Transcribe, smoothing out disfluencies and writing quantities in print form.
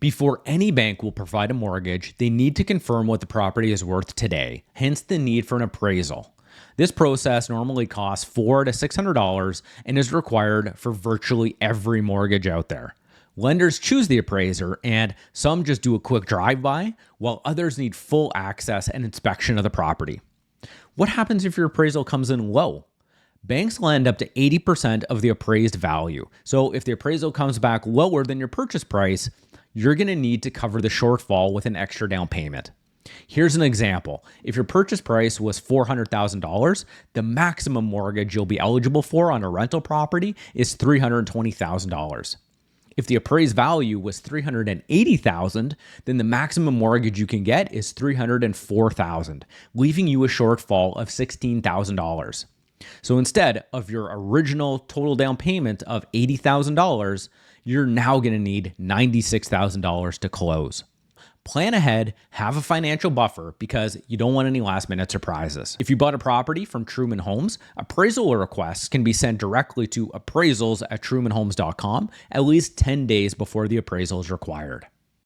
Before any bank will provide a mortgage, they need to confirm what the property is worth today, hence the need for an appraisal. This process normally costs $400 to $600 and is required for virtually every mortgage out there. Lenders choose the appraiser, and some just do a quick drive-by, while others need full access and inspection of the property. What happens if your appraisal comes in low? Banks lend up to 80% of the appraised value. So if the appraisal comes back lower than your purchase price, you're going to need to cover the shortfall with an extra down payment. Here's an example. If your purchase price was $400,000, the maximum mortgage you'll be eligible for on a rental property is $320,000. If the appraised value was $380,000, then the maximum mortgage you can get is $304,000, leaving you a shortfall of $16,000. So instead of your original total down payment of $80,000, you're now going to need $96,000 to close. Plan ahead, have a financial buffer because you don't want any last minute surprises. If you bought a property from Truman Homes, appraisal requests can be sent directly to appraisals@trumanhomes.com at least 10 days before the appraisal is required.